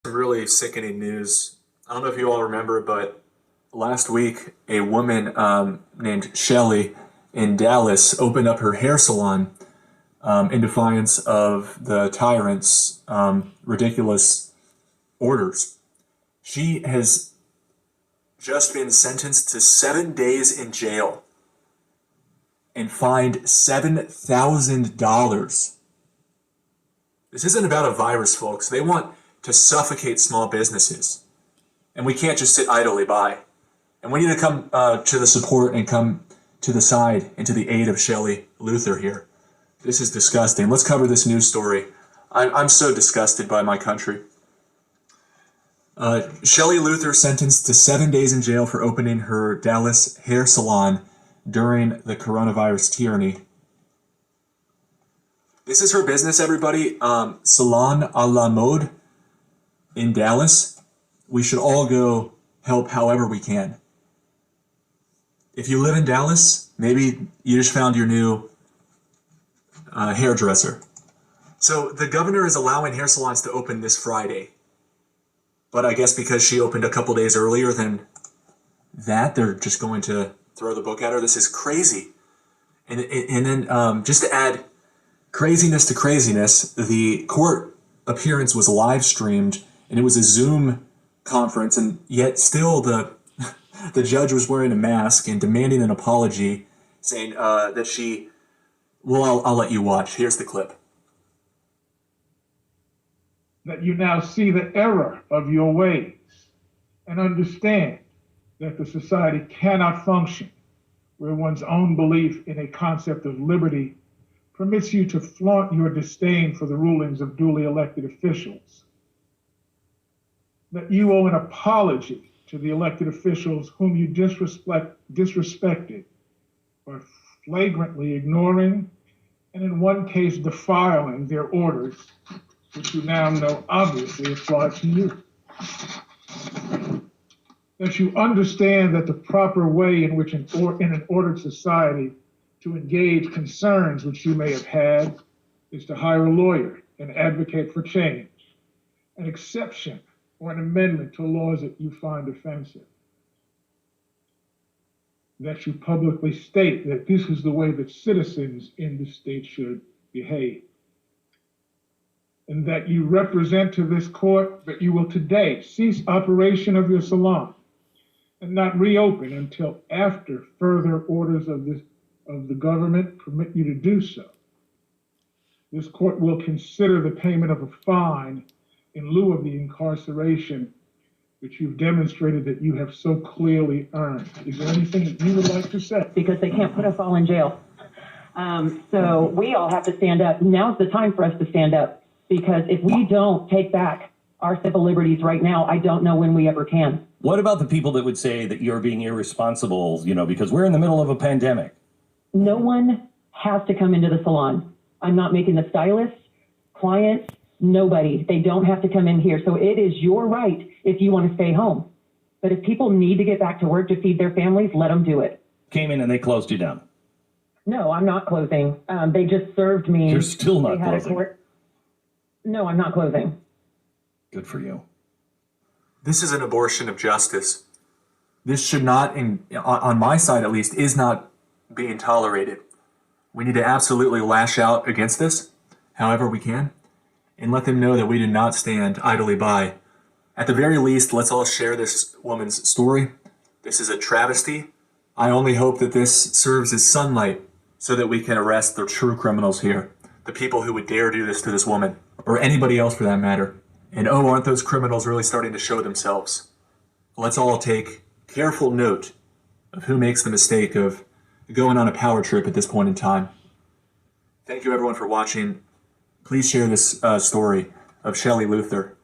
Some really sickening news. I don't know if you all remember, but last week a woman named Shelley in Dallas opened up her hair salon in defiance of the tyrant's ridiculous orders. She has just been sentenced to 7 days in jail and fined $7,000. This isn't about a virus, folks. They want to suffocate small businesses. And we can't just sit idly by. And we need to come to the support and come to the side and to the aid of Shelley Luther here. This is disgusting. Let's cover this news story. I'm so disgusted by my country. Shelley Luther sentenced to 7 days in jail for opening her Dallas hair salon during the coronavirus tyranny. This is her business, everybody. Salon à la mode in Dallas. We should all go help however we can. If you live in Dallas, maybe you just found your new hairdresser. So the governor is allowing hair salons to open this Friday. But I guess because she opened a couple days earlier than that, they're just going to throw the book at her. This is crazy. And then just to add craziness to craziness, the court appearance was live streamed, and it was a Zoom conference, and yet still the judge was wearing a mask and demanding an apology, saying that she... Well, I'll let you watch. Here's the clip. That you now see the error of your ways and understand that the society cannot function where one's own belief in a concept of liberty permits you to flaunt your disdain for the rulings of duly elected officials. That you owe an apology to the elected officials whom you disrespected by flagrantly ignoring and in one case defiling their orders, which you now know obviously apply to you. That you understand that the proper way in which in an ordered society to engage concerns which you may have had is to hire a lawyer and advocate for change, an exception or an amendment to laws that you find offensive. That you publicly state that this is the way that citizens in the state should behave. And that you represent to this court that you will today cease operation of your salon and not reopen until after further orders of the government permit you to do so. This court will consider the payment of a fine in lieu of the incarceration which you've demonstrated that you have so clearly earned. Is there anything that you would like to say? Because they can't put us all in jail. So we all have to stand up. Now's the time for us to stand up, because if we don't take back our civil liberties right now, I don't know when we ever can. What about the people that would say that you're being irresponsible, because we're in the middle of a pandemic? No one has to come into the salon. I'm not making the stylists, clients, nobody. They don't have to come in here. So it is your right if you want to stay home. But if people need to get back to work to feed their families, let them do it. Came in and they closed you down. No, I'm not closing. They just served me. You're still not closing. No, I'm not closing. Good for you. This is an abortion of justice. This should not, on my side at least, is not being tolerated. We need to absolutely lash out against this, however we can, and let them know that we do not stand idly by. At the very least, let's all share this woman's story. This is a travesty. I only hope that this serves as sunlight so that we can arrest the true criminals here, the people who would dare do this to this woman, or anybody else for that matter. And oh, aren't those criminals really starting to show themselves? Let's all take careful note of who makes the mistake of going on a power trip at this point in time. Thank you everyone for watching. Please share this story of Shelley Luther.